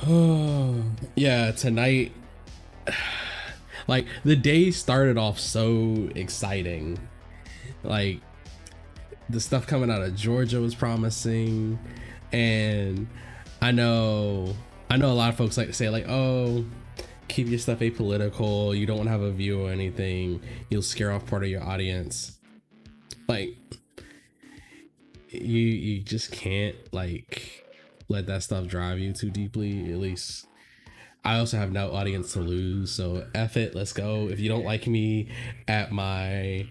Yeah, tonight, like the day started off so exciting. Like the stuff coming out of Georgia was promising, and I know I know a lot of folks like to say like, "Oh, keep your stuff apolitical. You don't want to have a view or anything. You'll scare off part of your audience." Like you just can't like let that stuff drive you too deeply. At least I also have no audience to lose, so F it, let's go. If you don't like me at my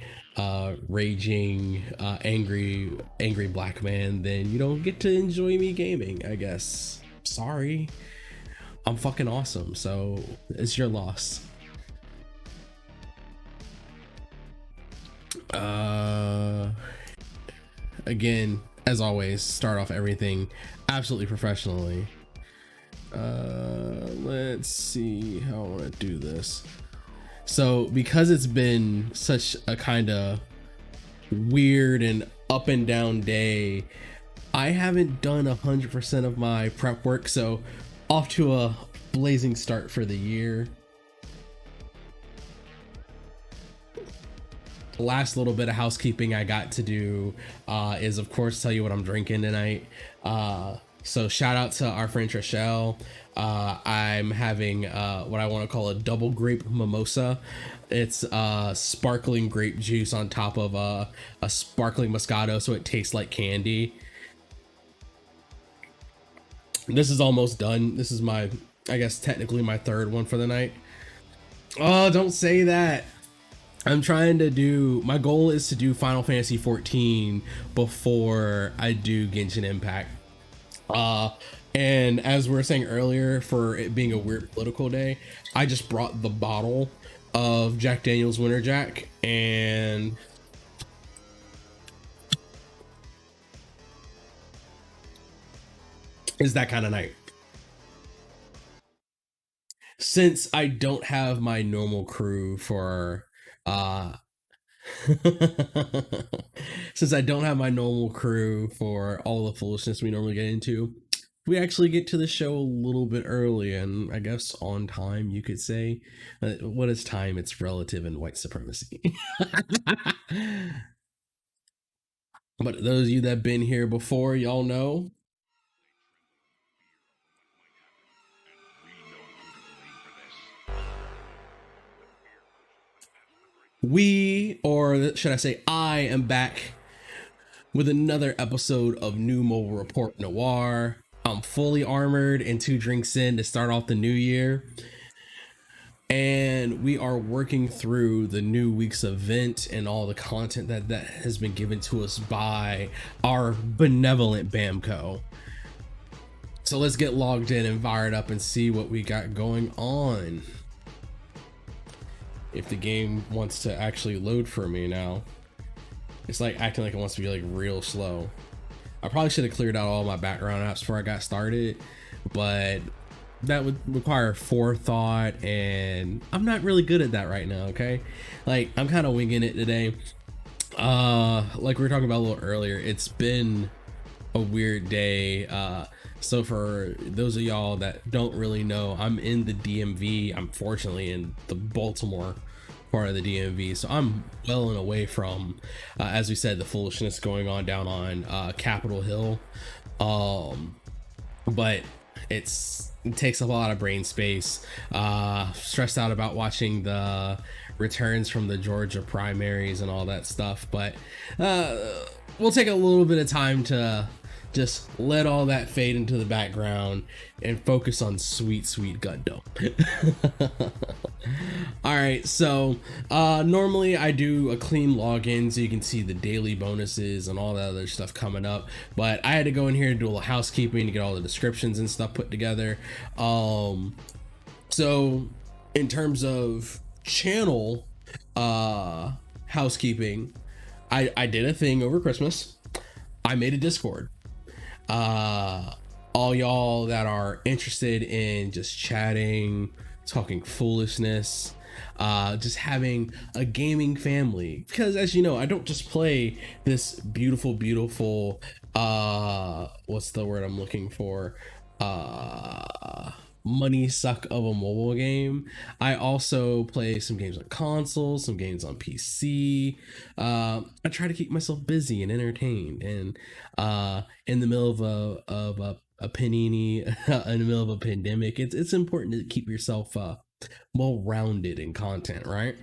raging angry black man, then you don't get to enjoy me gaming, I guess. Sorry. I'm fucking awesome, so it's your loss. Again, as always, start off everything absolutely professionally. Let's see how I want to do this. So because it's been such a kind of weird and up and down day, I haven't done 100% of my prep work, so off to a blazing start for the year. Last little bit of housekeeping I got to do is of course tell you what I'm drinking tonight. So shout out to our friend Trishelle. I'm having what I want to call a double grape mimosa. It's sparkling grape juice on top of a sparkling Moscato, so it tastes like candy. This is almost done. This is my, I guess technically my third one for the night. Oh, don't say that. I'm trying to do, my goal is to do Final Fantasy 14 before I do Genshin Impact. And as we were saying earlier, for it being a weird political day, I just brought the bottle of Jack Daniel's Winter Jack, and it's that kind of night. Since I don't have my normal crew for since I don't have my normal crew for all the foolishness we normally get into, we actually get to the show a little bit early, and I guess on time, you could say. What is time? It's relative in white supremacy. But those of you that have been here before, y'all know or should I say, I am back with another episode of New Mobile Report Noir. I'm fully armored and 2 drinks in to start off the new year. And we are working through the new week's event and all the content that has been given to us by our benevolent Bamco. So let's get logged in and fired up and see what we got going on. If the game wants to actually load for me now. It's like acting like it wants to be like real slow. I probably should have cleared out all my background apps before I got started, but that would require forethought, and I'm not really good at that right now. Okay, like I'm kind of winging it today. Like we were talking about a little earlier, it's been a weird day. So for those of y'all that don't really know, I'm in the DMV. I'm fortunately in the Baltimore part of the DMV, so I'm well and away from, as we said, the foolishness going on down on Capitol Hill. But it takes up a lot of brain space. Stressed out about watching the returns from the Georgia primaries and all that stuff, but we'll take a little bit of time to just let all that fade into the background and focus on sweet Gundam. All right, so normally I do a clean login so you can see the daily bonuses and all that other stuff coming up, but I had to go in here and do a little housekeeping to get all the descriptions and stuff put together. So in terms of channel housekeeping, I did a thing over Christmas. I made a Discord. All y'all that are interested in just chatting, talking foolishness, just having a gaming family, because as you know, I don't just play this beautiful what's the word I'm looking for, money suck of a mobile game. I also play some games on console, some games on PC. I try to keep myself busy and entertained, and in the middle of a panini, in the middle of a pandemic, it's important to keep yourself well rounded in content, right?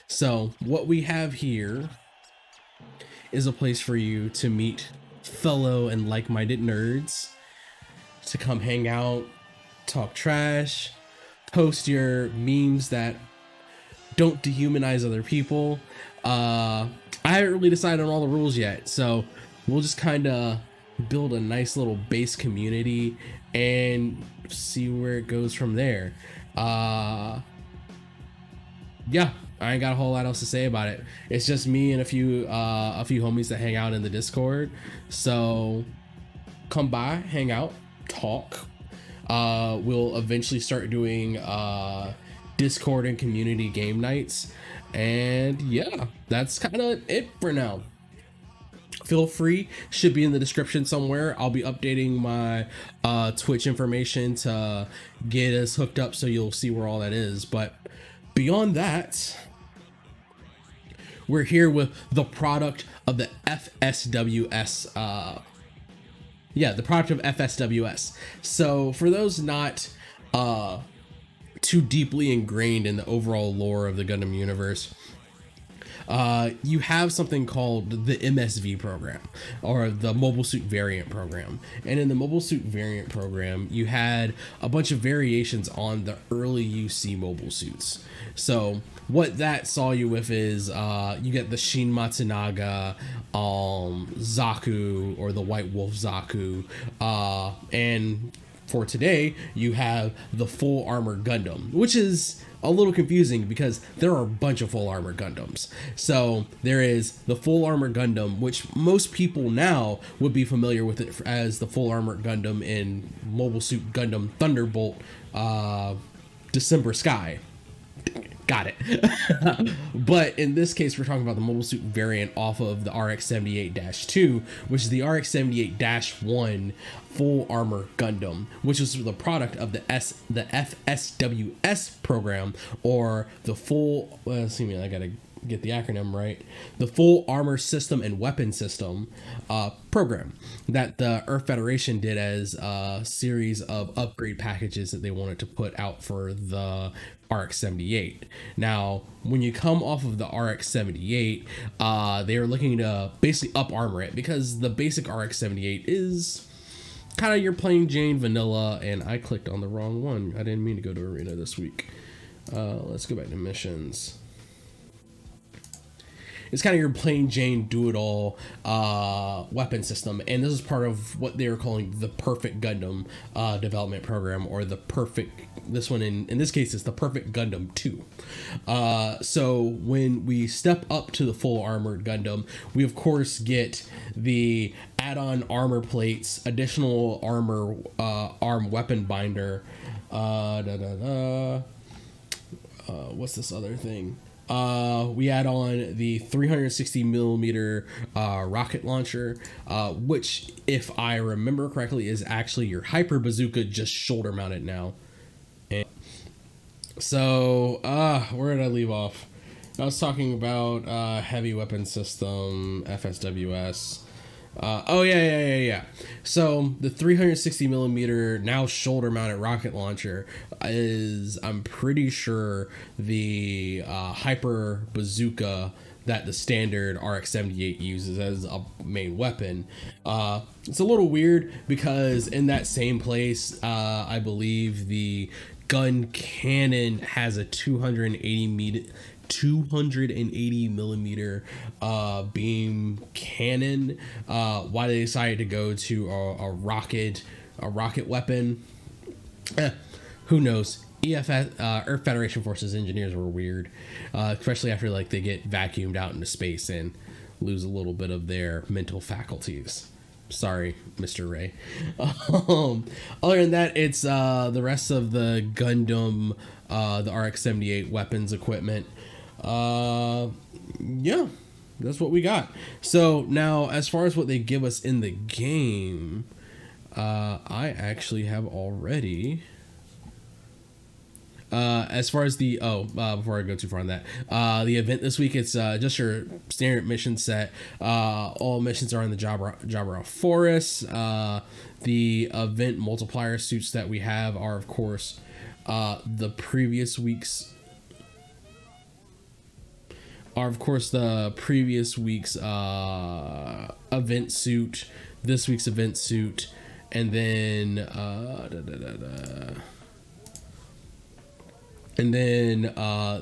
So what we have here is a place for you to meet fellow and like-minded nerds, to come hang out, talk trash, post your memes that don't dehumanize other people. I haven't really decided on all the rules yet, so we'll just kind of build a nice little base community and see where it goes from there. Yeah, I ain't got a whole lot else to say about it. It's just me and a few homies that hang out in the Discord. So come by, hang out, talk. We'll eventually start doing Discord and community game nights. And yeah, that's kind of it for now. Feel free, should be in the description somewhere. I'll be updating my Twitch information to get us hooked up, so you'll see where all that is. But beyond that, we're here with the product of the FSWS. The product of FSWS. So for those not too deeply ingrained in the overall lore of the Gundam universe, you have something called the MSV program, or the Mobile Suit Variant program. And in the Mobile Suit Variant program, you had a bunch of variations on the early UC mobile suits. So what that saw you with is you get the Shin Matsunaga, Zaku, or the White Wolf Zaku, and for today you have the Full Armor Gundam, which is a little confusing because there are a bunch of Full Armor Gundams. So there is the Full Armor Gundam, which most people now would be familiar with it as the Full Armor Gundam in Mobile Suit Gundam Thunderbolt December Sky. Got it. But in this case, we're talking about the Mobile Suit variant off of the RX-78-2, which is the RX-78-1 Full Armor Gundam, which is the product of the FSWS program, or the full, I gotta get the acronym right, the Full Armor System and Weapon System program that the Earth Federation did as a series of upgrade packages that they wanted to put out for the RX-78. Now, when you come off of the RX-78, they are looking to basically up armor it, because the basic RX-78 is kind of your plain Jane vanilla, and I clicked on the wrong one. I didn't mean to go to arena this week. Let's go back to missions. It's kind of your plain Jane do-it-all weapon system, and this is part of what they were calling the Perfect Gundam development program, or the perfect, this one in this case is the Perfect Gundam 2. So when we step up to the Full Armored Gundam, we of course get the add-on armor plates, additional armor, arm weapon binder, what's this other thing? We add on the 360 millimeter rocket launcher, which, if I remember correctly, is actually your hyper bazooka, just shoulder mounted now. And so where did I leave off? I was talking about heavy weapon system, FSWS. Yeah. So the 360 millimeter now shoulder mounted rocket launcher is, I'm pretty sure, the hyper bazooka that the standard RX-78 uses as a main weapon. It's a little weird because in that same place, I believe the gun cannon has a 280 millimeter beam cannon. Why they decided to go to a rocket weapon, who knows. Earth Federation Forces engineers were weird, especially after they get vacuumed out into space and lose a little bit of their mental faculties. Sorry, Mr. Ray. Other than that, it's the rest of the Gundam, the RX-78 weapons equipment. Yeah, that's what we got. So now, as far as what they give us in the game, I actually have already As far as the before I go too far on that, the event this week, it's just your standard mission set. All missions are in the Jabra Forest. The event multiplier suits that we have are, of course, the previous week's event suit, this week's event suit, and then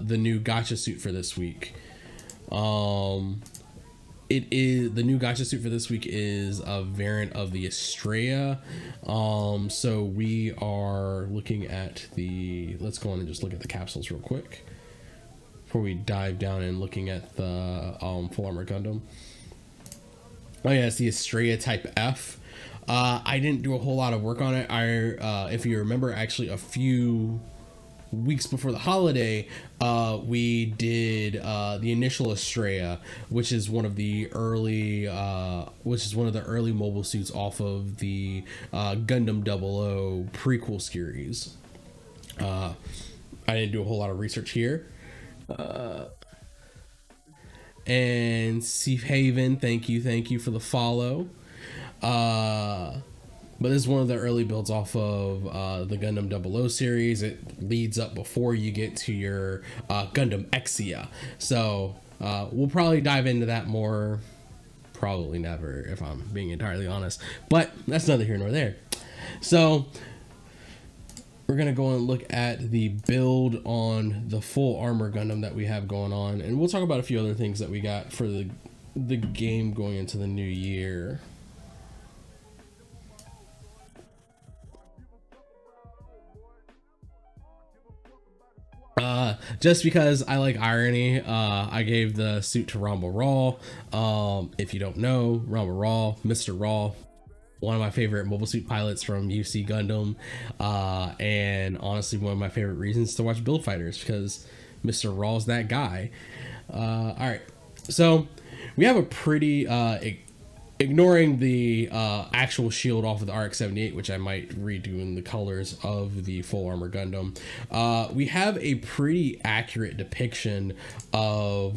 the new gacha suit for this week. It is the new gacha suit for this week is a variant of the Estrella. So we are looking at let's go on and just look at the capsules real quick before we dive down and looking at the full armor Gundam. Oh yeah, it's the Estrella Type F. I didn't do a whole lot of work on it. If you remember, actually a few weeks before the holiday, we did the initial Estrella, which is one of the early mobile suits off of the Gundam 00 prequel series. I didn't do a whole lot of research here. And Seaf Haven, thank you for the follow. But this is one of the early builds off of the Gundam 00 series. It leads up before you get to your Gundam Exia. So we'll probably dive into that more. Probably never, if I'm being entirely honest. But that's neither here nor there. So we're going to go and look at the build on the full armor Gundam that we have going on. And we'll talk about a few other things that we got for the game going into the new year. Just because I like irony, I gave the suit to Ramba Raw. If you don't know, Ramba Raw, Mr. Raw, one of my favorite mobile suit pilots from UC Gundam, and honestly one of my favorite reasons to watch Build Fighters, because Mr. Raw's that guy. All right, so we have a pretty ignoring the actual shield off of the RX-78, which I might redo in the colors of the full armor Gundam, we have a pretty accurate depiction of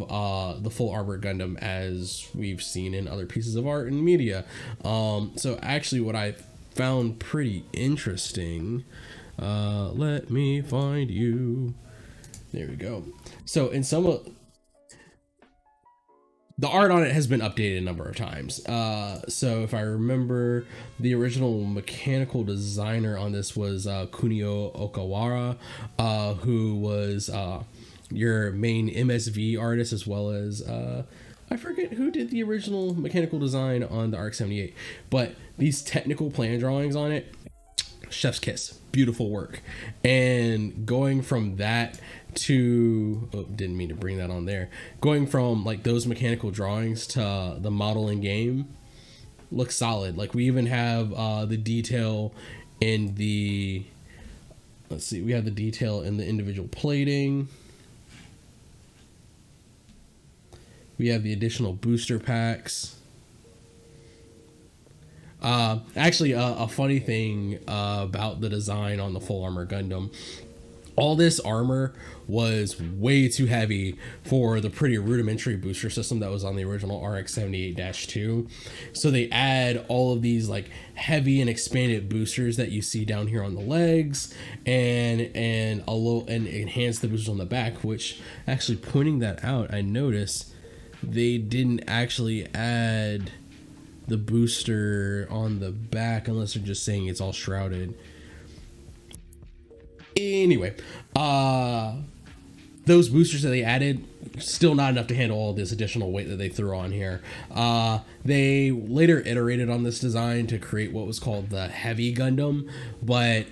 the full armor Gundam as we've seen in other pieces of art and media. So actually what I found pretty interesting, let me find you. There we go. So in some of the art on it has been updated a number of times. So if I remember, the original mechanical designer on this was Kunio Okawara, who was your main MSV artist, as well as I forget who did the original mechanical design on the RX-78. But these technical plan drawings on it, chef's kiss, beautiful work. And going from that to didn't mean to bring that on there, going from like those mechanical drawings to the model in game looks solid. Like we even have the detail in the, let's see, we have the detail in the individual plating, we have the additional booster packs. Actually, a funny thing about the design on the full armor Gundam, all this armor was way too heavy for the pretty rudimentary booster system that was on the original RX-78-2. So they add all of these like heavy and expanded boosters that you see down here on the legs, and enhance the boosters on the back. Which, actually, pointing that out, I noticed they didn't actually add the booster on the back unless they're just saying it's all shrouded. Anyway, those boosters that they added, still not enough to handle all this additional weight that they threw on here. They later iterated on this design to create what was called the Heavy Gundam, but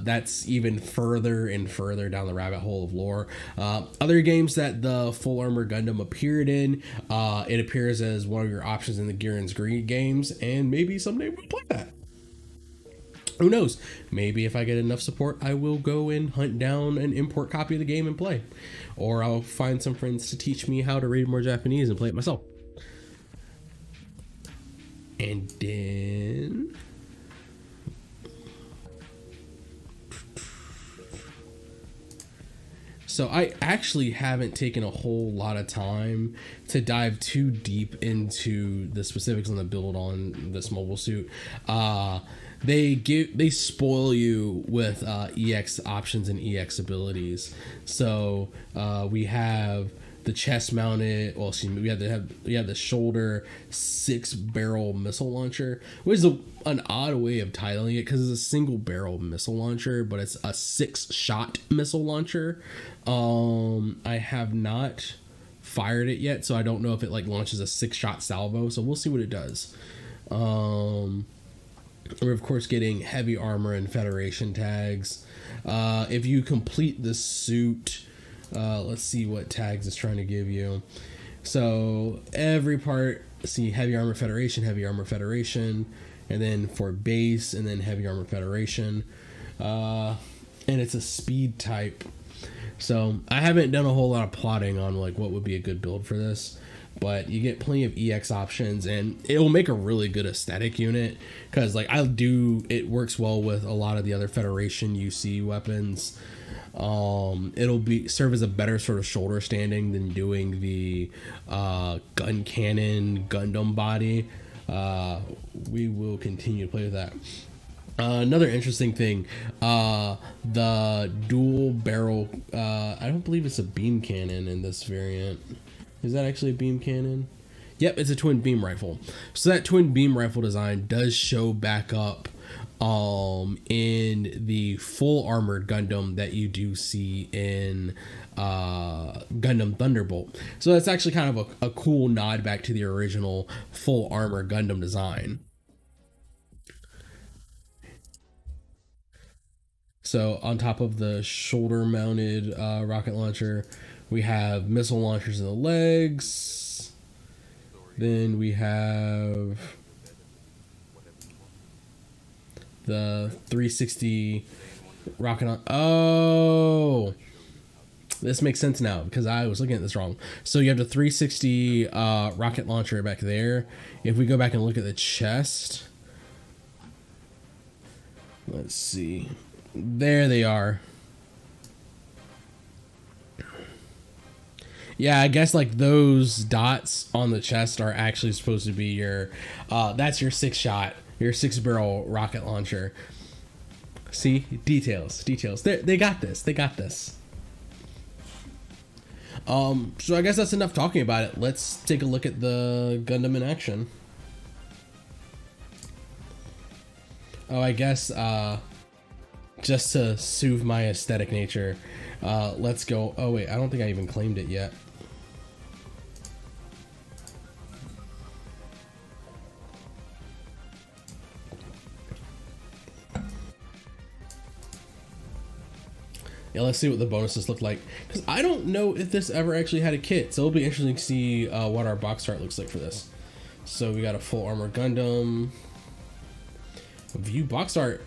that's even further and further down the rabbit hole of lore. Other games that the full armor Gundam appeared in, it appears as one of your options in the Gihren's Greed games, and maybe someday we'll play that. Who knows? Maybe if I get enough support, I will go and hunt down an import copy of the game and play. Or I'll find some friends to teach me how to read more Japanese and play it myself. And then So I actually haven't taken a whole lot of time to dive too deep into the specifics on the build on this mobile suit. They spoil you with EX options and EX abilities. So we have the chest mounted, well, excuse me, we have the shoulder 6-barrel missile launcher, which is an odd way of titling it because it's a single barrel missile launcher, but it's a 6-shot missile launcher. I have not fired it yet, so I don't know if it like launches a 6-shot salvo, so we'll see what it does. We're of course getting heavy armor and Federation tags. If you complete the suit, let's see what tags it's trying to give you. So every part, see heavy armor Federation, and then for base, and then heavy armor Federation. And it's a speed type. So I haven't done a whole lot of plotting on like what would be a good build for this, but you get plenty of EX options, and it will make a really good aesthetic unit because like it works well with a lot of the other Federation UC weapons. It'll serve as a better sort of shoulder standing than doing the gun cannon Gundam body. We will continue to play with that. Another interesting thing, the dual barrel, I don't believe it's a beam cannon in this variant. Is that actually a beam cannon? Yep, it's a twin beam rifle. So that twin beam rifle design does show back up in the full armored Gundam that you do see in Gundam Thunderbolt. So that's actually kind of a cool nod back to the original full armor Gundam design. So on top of the shoulder mounted rocket launcher, we have missile launchers in the legs. Then we have the 360 rocket on. Oh, this makes sense now because I was looking at this wrong. So you have the 360 rocket launcher back there. If we go back and look at the chest, let's see. There they are. Yeah, I guess like those dots on the chest are actually supposed to be your, that's your 6-shot, your 6-barrel rocket launcher. See, details. They got this. So I guess that's enough talking about it. Let's take a look at the Gundam in action. Oh, I guess, just to soothe my aesthetic nature, let's go. Oh wait, I don't think I even claimed it yet. Yeah, let's see what the bonuses look like, because I don't know if this ever actually had a kit, so it'll be interesting to see what our box art looks like for this. So we got a full armor Gundam. View box art.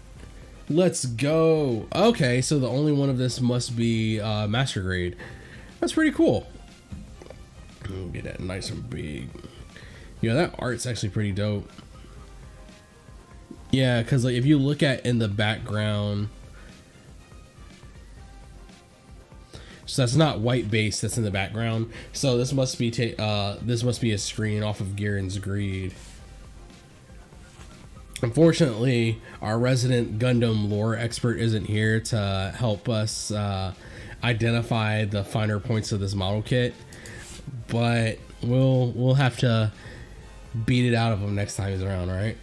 Let's go. Okay, so the only one of this must be master grade. That's pretty cool. We'll get that nice and big. Yeah, that art's actually pretty dope. Yeah, because like if you look at in the background, so that's not white base that's in the background. So this must be a screen off of Garen's Greed. Unfortunately, our resident Gundam lore expert isn't here to help us identify the finer points of this model kit, but we'll have to beat it out of him next time he's around, right?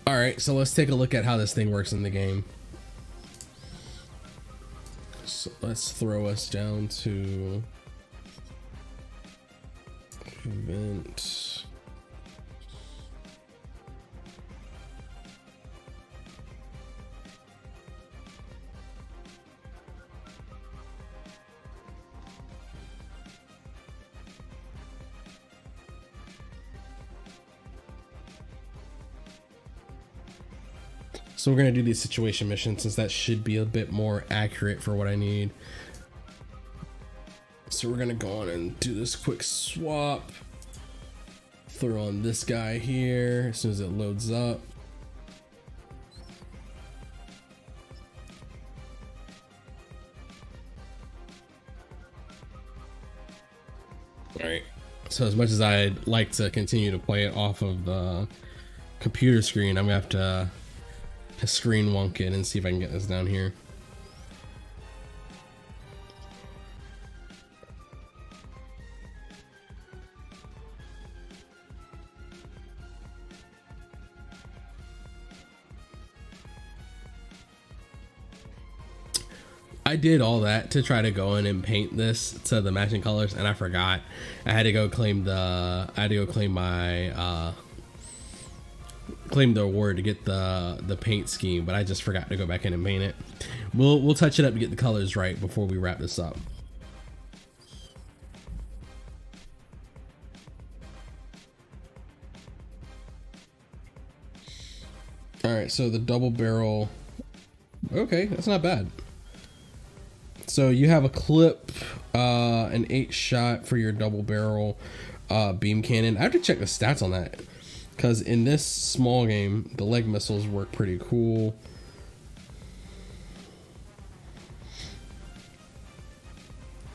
All right, so let's take a look at how this thing works in the game. So let's throw us down to event. So we're going to do these situation missions since that should be a bit more accurate for what I need. So we're going to go on and do this quick swap. throw on this guy here as soon as it loads up. All right, so as much as I'd like to continue to play it off of the computer screen, I'm gonna have to screen wonk it and see if I can get this down here. I did all that to try to go in and paint this to the matching colors, and I forgot. I had to go claim my claim the award to get the paint scheme, but I just forgot to go back in and paint it. We'll touch it up to get the colors right before we wrap this up. All right, so the double barrel. Okay, that's not bad. So you have a clip, an 8-shot for your double barrel beam cannon. I have to check the stats on that, because in this small game, the leg missiles work pretty cool.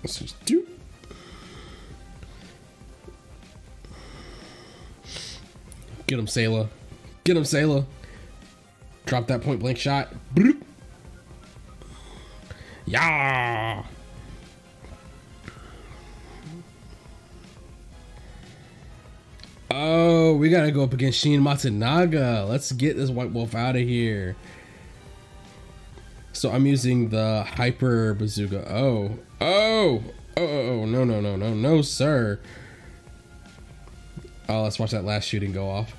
Let's just do. Get him, Sailor. Get him, Sailor. Drop that point blank shot. Bloop. Yeah. Oh, we gotta go up against Shin Matsunaga. Let's get this white wolf out of here. So I'm using the hyper bazooka. Oh, no, sir. Oh, let's watch that last shooting go off.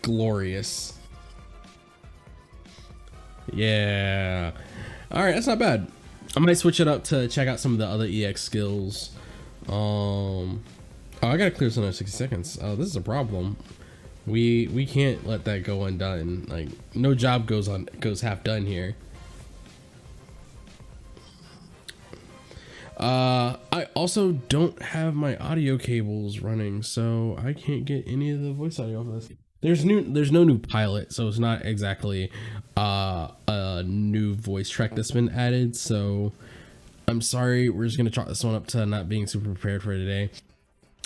Glorious. Yeah. All right, that's not bad. I might switch it up to check out some of the other EX skills. Oh, I gotta clear this in 60 seconds. Oh, this is a problem. We can't let that go undone. Like, no job goes half done here. I also don't have my audio cables running, so I can't get any of the voice audio off of this. There's no new pilot, so it's not exactly a new voice track that's been added. So I'm sorry, we're just gonna chalk this one up to not being super prepared for today.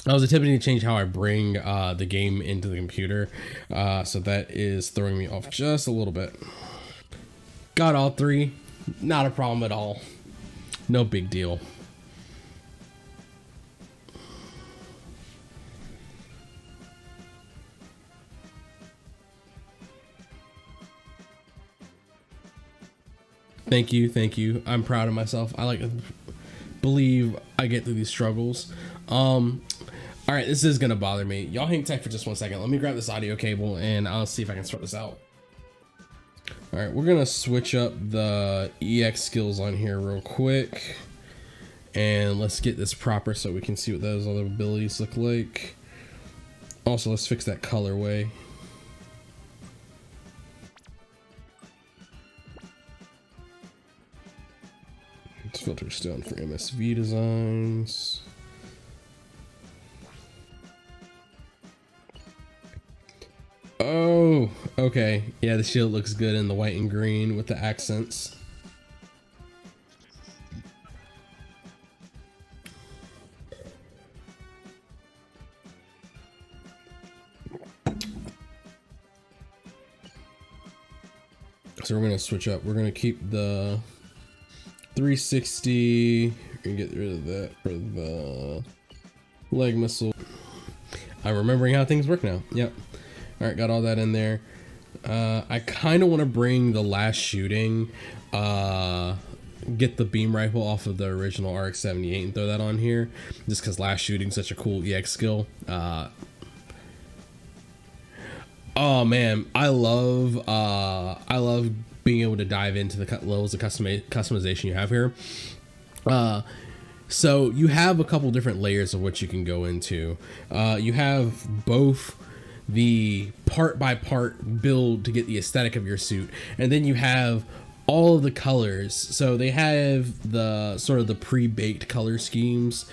I was attempting to change how I bring the game into the computer, so that is throwing me off just a little bit. Got all three, not a problem at all. No big deal. Thank you. I'm proud of myself. I like to believe I get through these struggles. All right, this is gonna bother me. Y'all hang tight for just 1 second. Let me grab this audio cable and I'll see if I can sort this out. All right, we're gonna switch up the EX skills on here real quick, and let's get this proper so we can see what those other abilities look like. Also, let's fix that colorway. Let's filter down for MSV designs. Oh, okay. Yeah, the shield looks good in the white and green with the accents. So we're gonna switch up. We're gonna keep the 360. We're gonna get rid of that for the leg missile. I'm remembering how things work now. Yep. All right, got all that in there. I kind of want to bring the last shooting, get the beam rifle off of the original RX-78 and throw that on here, just because last shooting's such a cool EX skill. Oh man, I love being able to dive into the levels of customization you have here. So you have a couple different layers of what you can go into. You have both the part by part build to get the aesthetic of your suit, and then you have all of the colors. So they have the sort of the pre-baked color schemes,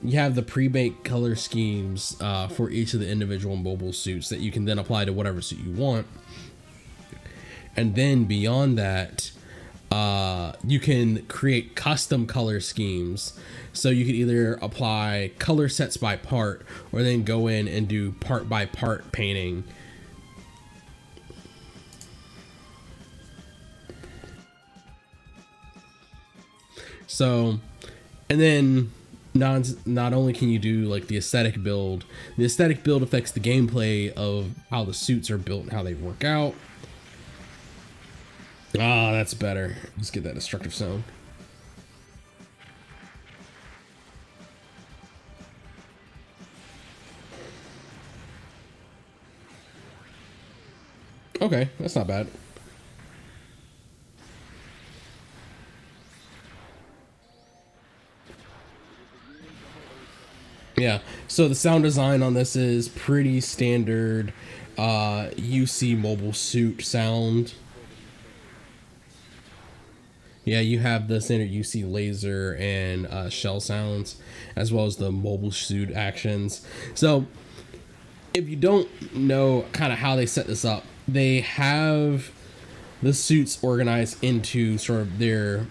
you have the pre-baked color schemes for each of the individual mobile suits that you can then apply to whatever suit you want. And then beyond that, you can create custom color schemes. So you can either apply color sets by part, or then go in and do part by part painting. So, and then not only can you do like the aesthetic build affects the gameplay of how the suits are built and how they work out. Ah, that's better. Let's get that destructive sound. Okay, that's not bad. Yeah, so the sound design on this is pretty standard UC mobile suit sound. Yeah, you have the standard UC laser and shell sounds, as well as the mobile suit actions. So if you don't know kind of how they set this up, they have the suits organized into sort of their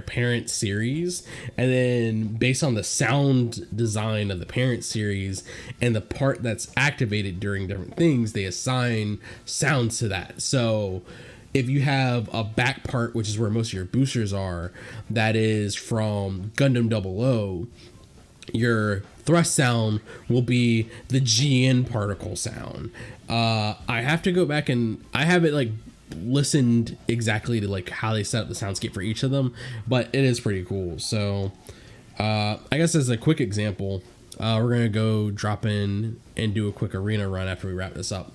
parent series, and then based on the sound design of the parent series and the part that's activated during different things, they assign sounds to that. So if you have a back part, which is where most of your boosters are, that is from Gundam 00, your thrust sound will be the GN particle sound. I have to go back and I haven't like listened exactly to like how they set up the soundscape for each of them, but it is pretty cool. So I guess as a quick example, we're gonna go drop in and do a quick arena run after we wrap this up.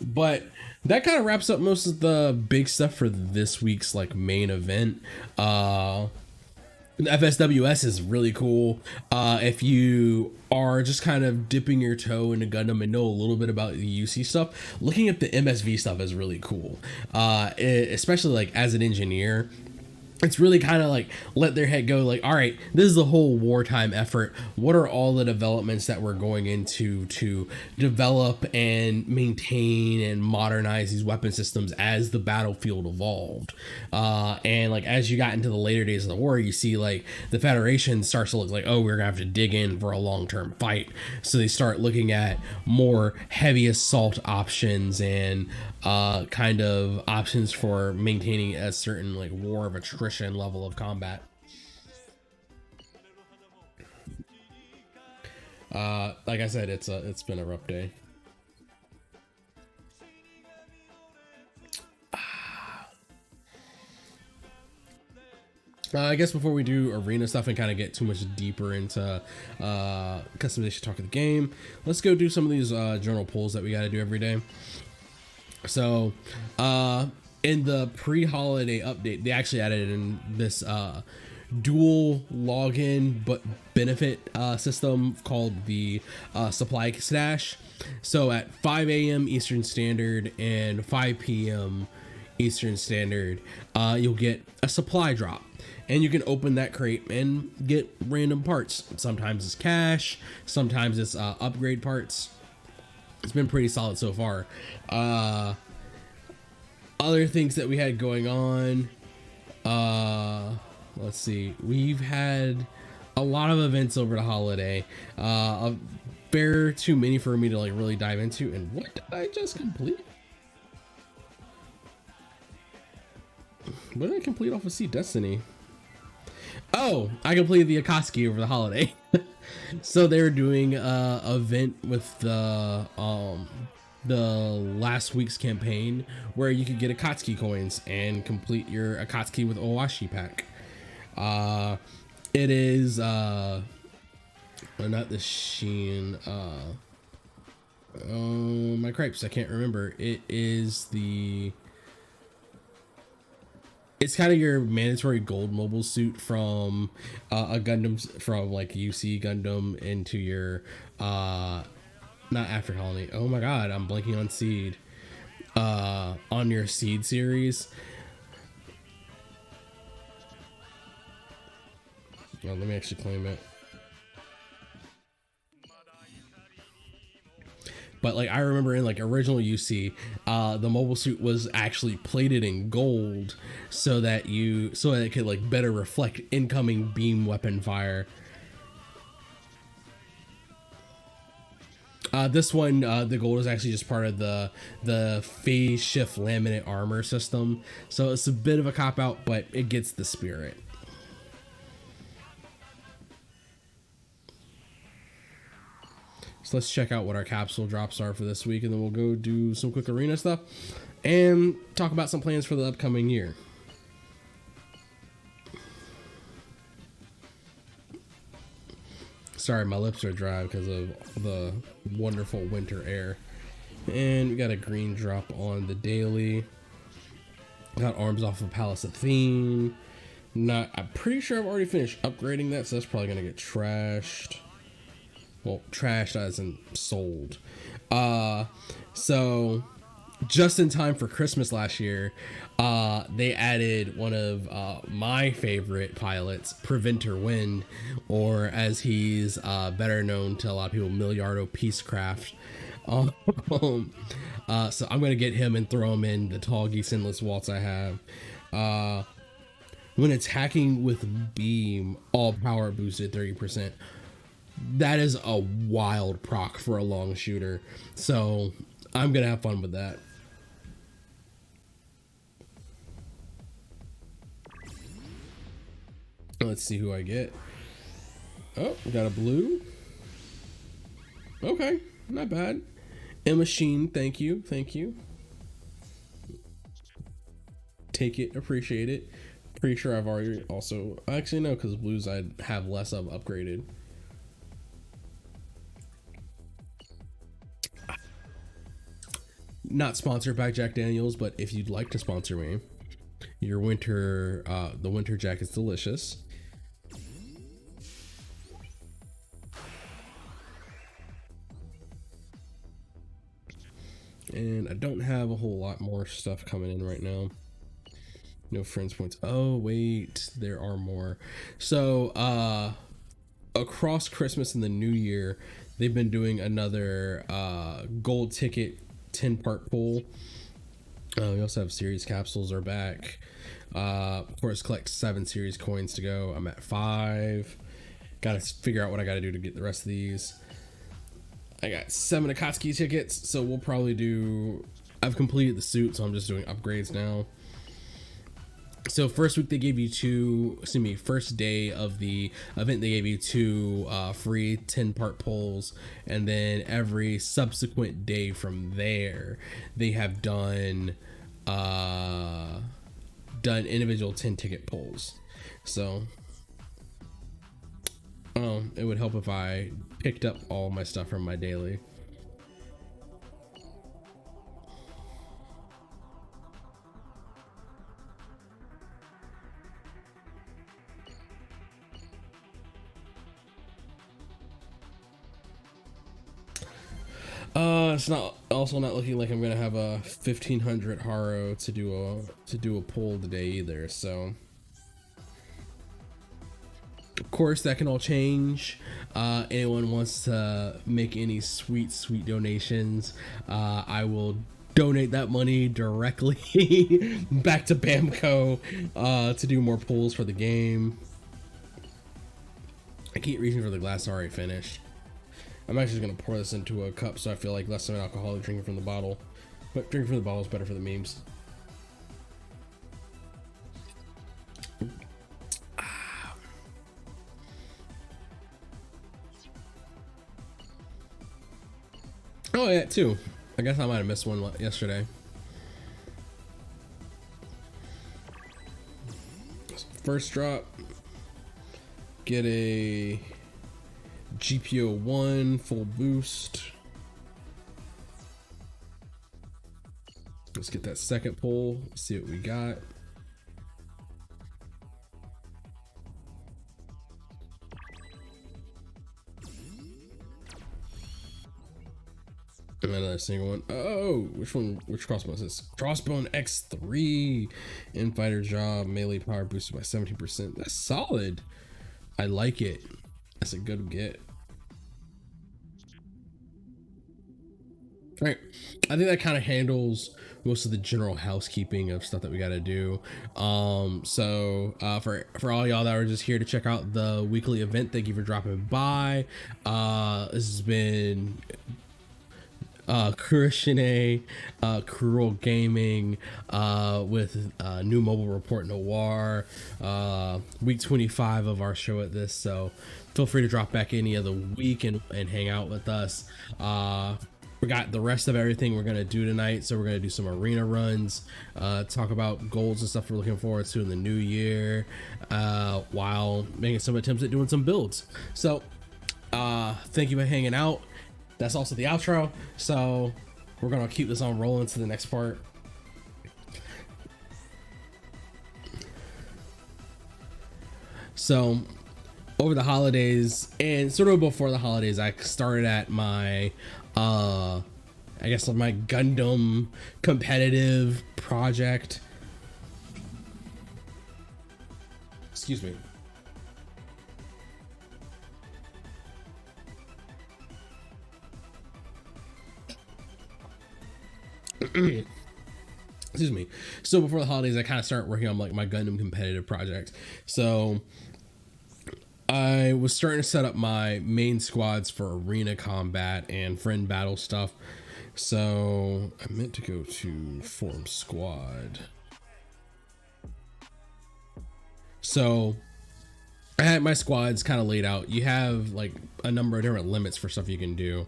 But that kind of wraps up most of the big stuff for this week's like main event. The FSWS is really cool. If you are just kind of dipping your toe into Gundam and know a little bit about the UC stuff, looking at the MSV stuff is really cool. Especially like as an engineer, it's really kind of like let their head go like, all right, this is the whole wartime effort. What are all the developments that we're going into to develop and maintain and modernize these weapon systems as the battlefield evolved? And like as you got into the later days of the war, you see like the Federation starts to look like, oh, we're gonna have to dig in for a long-term fight. So they start looking at more heavy assault options and kind of options for maintaining a certain like war of attrition level of combat. Like I said, it's been a rough day. I guess before we do arena stuff and kind of get too much deeper into customization talk of the game, let's go do some of these journal polls that we got to do every day. So in the pre-holiday update, they actually added in this dual login but benefit system called the supply stash. So at 5 a.m. Eastern Standard and 5 p.m. Eastern Standard, you'll get a supply drop. And you can open that crate and get random parts. Sometimes it's cash, sometimes it's upgrade parts. It's been pretty solid so far. Other things that we had going on, let's see, we've had a lot of events over the holiday, a fair too many for me to like really dive into. And what did I just complete? What did I complete off of Sea Destiny? Oh, I completed the Akatsuki over the holiday. So they were doing a event with the last week's campaign where you could get Akatsuki coins and complete your Akatsuki with Owashi pack. It is not the Sheen. My cripes, I can't remember. It is the. It's kind of your mandatory gold mobile suit from a Gundam, from like UC Gundam into your not After Colony. Oh my god, I'm blanking on Seed. On your Seed series. Well, let me actually claim it. But like I remember in like original UC, the mobile suit was actually plated in gold so that it could like better reflect incoming beam weapon fire. This one, the gold is actually just part of the phase shift laminate armor system, so it's a bit of a cop out, but it gets the spirit. So let's check out what our capsule drops are for this week, and then we'll go do some quick arena stuff and talk about some plans for the upcoming year. Sorry, my lips are dry because of the wonderful winter air. And we got a green drop on the daily. Got arms off of Palace Athene. I'm pretty sure I've already finished upgrading that, so that's probably gonna get trashed. Well, trashed as in sold. So just in time for Christmas last year, they added one of my favorite pilots, Preventer Wind, or as he's better known to a lot of people, Miliardo Peacecraft. So I'm gonna get him and throw him in the tall geese endless waltz I have. When attacking with beam, all power boosted 30%. That is a wild proc for a long shooter, so I'm gonna have fun with that. Let's see who I get. Oh, we got a blue. Okay, not bad. A machine, thank you. Take it, appreciate it. Pretty sure I've already also, actually no, because blues I have less of upgraded. Not sponsored by Jack Daniels, but if you'd like to sponsor me, your winter, the winter Jack is delicious. And I don't have a whole lot more stuff coming in right now. No friends points. Oh wait, there are more. So across Christmas and the New Year, they've been doing another gold ticket 10-part pull. We also have series capsules are back. Of course, collect 7 series coins to go. I'm at 5. Gotta figure out what I gotta do to get the rest of these. I got 7 Akatsuki tickets, so we'll probably do, I've completed the suit, so I'm just doing upgrades now. So first week they gave you first day of the event they gave you 2 free 10-part pulls, and then every subsequent day from there they have done individual 10-ticket pulls. So it would help if I picked up all my stuff from my daily. It's not looking like I'm gonna have a 1500 Haro to do a pull today either, so of course that can all change. Anyone wants to make any sweet donations, I will donate that money directly back to Bamco to do more pulls for the game. I keep reaching for the glass already finished. I'm actually going to pour this into a cup so I feel like less of an alcoholic drinking from the bottle. But drinking from the bottle is better for the memes. Oh yeah, 2. I guess I might have missed one yesterday. First drop. Get a GPO1 full boost. Let's get that second pull, see what we got. Another single one. Oh, which one? Which crossbow is this? Crossbone X3. Infighter job, melee power boosted by 17%. That's solid. I like it. That's a good get. All right, I think that kind of handles most of the general housekeeping of stuff that we got to do. For all y'all that are just here to check out the weekly event, thank you for dropping by. This has been Kurishine, Cruel Gaming, with new mobile report Noir, week 25 of our show at this. So feel free to drop back any other week and hang out with us. We got the rest of everything we're gonna do tonight. So we're gonna do some arena runs, talk about goals and stuff we're looking forward to in the new year, while making some attempts at doing some builds. So thank you for hanging out. That's also the outro. So we're gonna keep this on rolling to the next part. So over the holidays and sort of before the holidays, I started at my I guess my Gundam competitive project. Excuse me. Excuse me. So before the holidays, I kind of started working on like my Gundam competitive project. So I was starting to set up my main squads for arena combat and friend battle stuff. So I meant to go to form squad. So I had my squads kind of laid out. You have like a number of different limits for stuff you can do.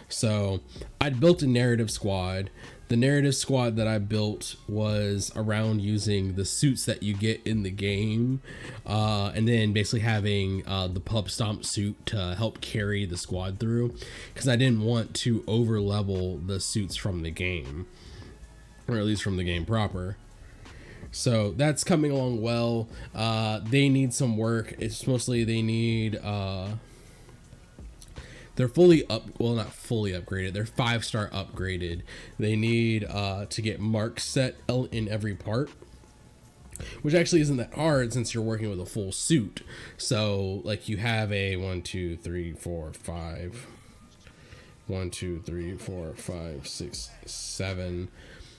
So I'd built a narrative squad. The narrative squad that I built was around using the suits that you get in the game, and then basically having the pub stomp suit to help carry the squad through, because I didn't want to over level the suits from the game, or at least from the game proper. So that's coming along well. They need some work. It's mostly they need they're fully up, well, not fully upgraded, they're 5-star upgraded. They need to get marks set in every part, which actually isn't that hard since you're working with a full suit. So like you have a 1 2 3 4 5 1 2 3 4 5 6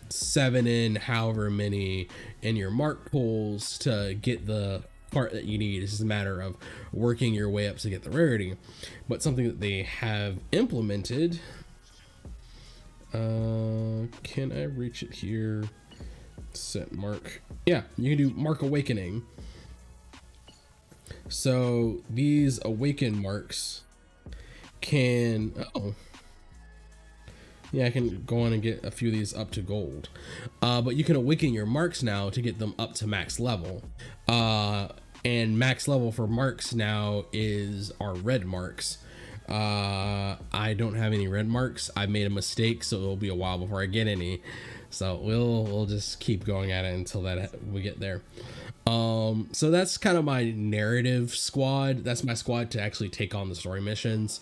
7 in however many in your mark pools to get the part that you need. It's just a matter of working your way up to get the rarity. But something that they have implemented, can I reach it here? Set mark. Yeah, you can do mark awakening. So these awaken marks can, yeah, I can go on and get a few of these up to gold. But you can awaken your marks now to get them up to max level. And max level for marks now is our red marks. I don't have any red marks. I made a mistake, so it'll be a while before I get any. So we'll just keep going at it until we get there. So that's kind of my narrative squad. That's my squad to actually take on the story missions.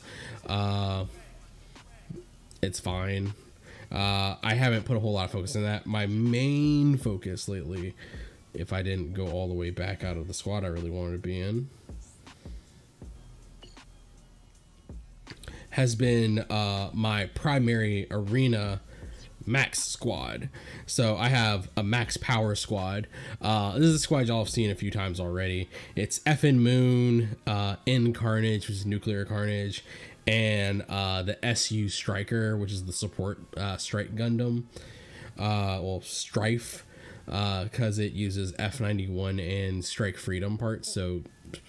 It's fine. I haven't put a whole lot of focus on that. My main focus lately, if I didn't go all the way back out of the squad I really wanted to be in, has been my primary arena max squad. So I have a max power squad. This is a squad y'all have seen a few times already. It's FN Moon, N Carnage, which is Nuclear Carnage, and the SU Striker, which is the support strike Gundam. Well, Strife, because it uses F91 and Strike Freedom parts. So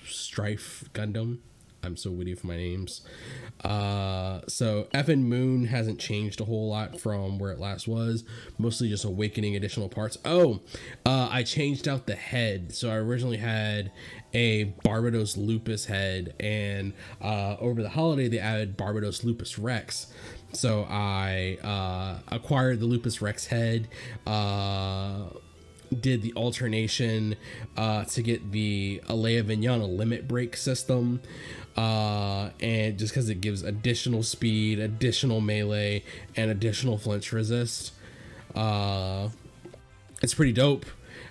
Strife Gundam. I'm so witty for my names. So FN Moon hasn't changed a whole lot from where it last was. Mostly just awakening additional parts. I changed out the head. So I originally had a Barbados Lupus head, and over the holiday they added Barbados Lupus Rex. So I acquired the Lupus Rex head, did the alternation to get the Alea Vignana limit break system, and just because it gives additional speed, additional melee, and additional flinch resist. It's pretty dope.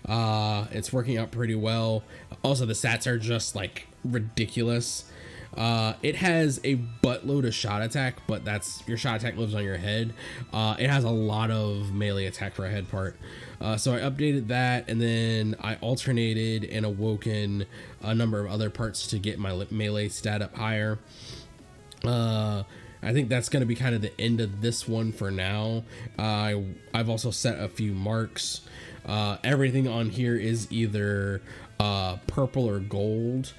It's working out pretty well. Also, the stats are just like ridiculous. It has a buttload of shot attack, but that's your shot attack lives on your head. It has a lot of melee attack for a head part. So I updated that, and then I alternated and awoken a number of other parts to get my melee stat up higher. I think that's going to be kind of the end of this one for now. I've also set a few marks. Everything on here is either purple or gold.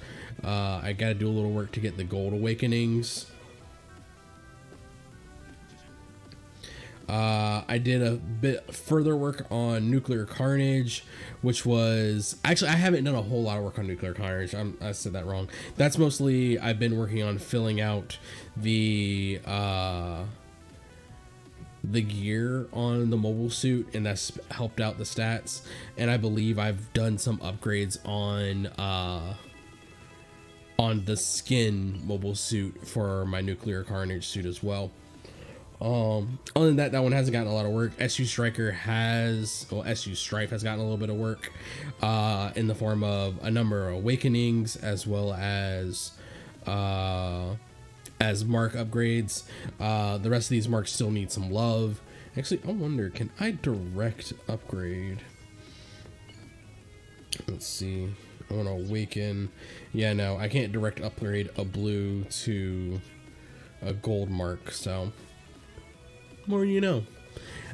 I got to do a little work to get the gold awakenings. I did a bit further work on Nuclear Carnage, which was actually, I haven't done a whole lot of work on Nuclear Carnage. I said that wrong. That's mostly I've been working on filling out the gear on the mobile suit, and that's helped out the stats. And I believe I've done some upgrades on the skin mobile suit for my Nuclear Carnage suit as well. Other than that, that one hasn't gotten a lot of work. SU Strife has gotten a little bit of work in the form of a number of awakenings, as well as mark upgrades. The rest of these marks still need some love. Actually, I wonder, can I direct upgrade? Let's see. I want to awaken. Yeah, no, I can't direct upgrade a blue to a gold mark, so more you know.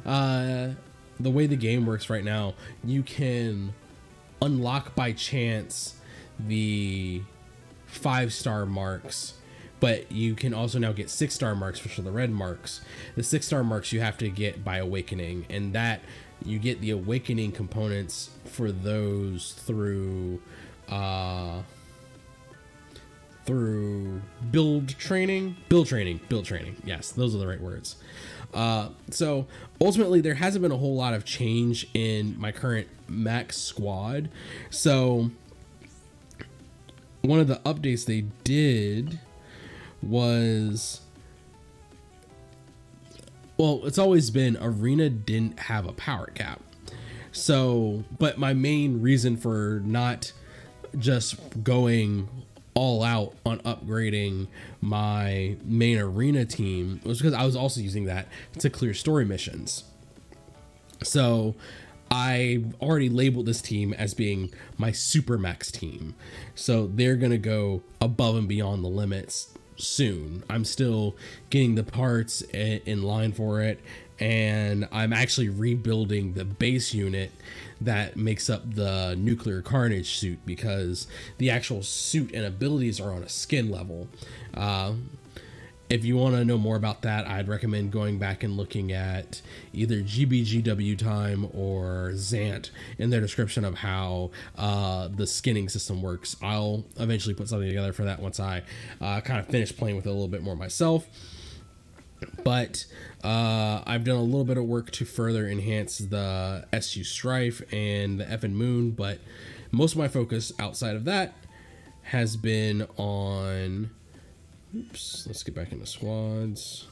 The way the game works right now, you can unlock by chance the 5-star marks, but you can also now get 6-star marks, which are the red marks. The 6-star marks you have to get by awakening, and that you get the awakening components for those through build training. Yes, those are the right words. So ultimately there hasn't been a whole lot of change in my current max squad. So one of the updates they did was, well, it's always been Arena didn't have a power cap. So, but my main reason for not just going all out on upgrading my main Arena team was because I was also using that to clear story missions. So I already labeled this team as being my super max team. So they're going to go above and beyond the limits soon. I'm still getting the parts in line for it, and I'm actually rebuilding the base unit that makes up the Nuclear Carnage suit, because the actual suit and abilities are on a skin level. If you want to know more about that, I'd recommend going back and looking at either GBGW time or Zant in their description of how the skinning system works. I'll eventually put something together for that once I kind of finish playing with it a little bit more myself. But I've done a little bit of work to further enhance the SU Strife and the effing Moon, but most of my focus outside of that has been on... Oops, let's get back into squads.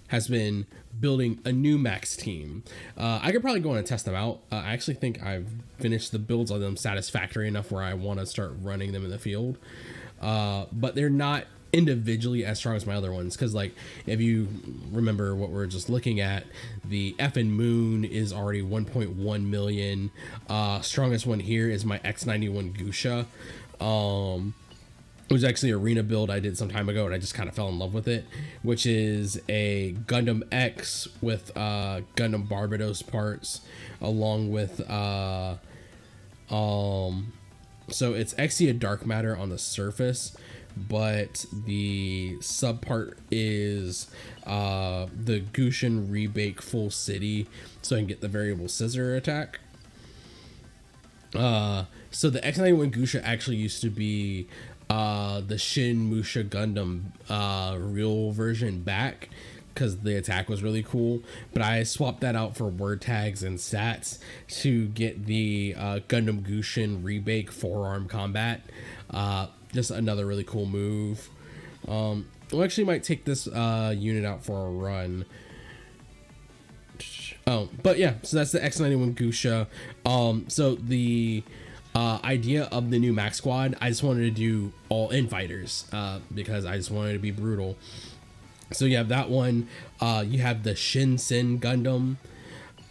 Has been building a new max team. I could probably go on and test them out. I actually think I've finished the builds on them satisfactory enough where I want to start running them in the field. But they're not individually as strong as my other ones, because like if you remember what we're just looking at, the effing Moon is already 1.1 million. Strongest one here is my X91 Gusha. It was actually an Arena build I did some time ago, and I just kind of fell in love with it, which is a Gundam X with Gundam Barbados parts, along with so it's Exia Dark Matter on the surface, but the sub part is the Gushin Rebake Full City, so I can get the variable scissor attack. So the X91 Gusha actually used to be the Shin Musha Gundam real version back, because the attack was really cool, but I swapped that out for word tags and stats to get the Gundam Gushin Rebake forearm combat. Just another really cool move. We actually might take this unit out for a run. But yeah, so that's the X91 Gusha. So the idea of the new Max Squad, I just wanted to do all in fighters because I just wanted to be brutal. So you have that one. You have the Shinsen Gundam.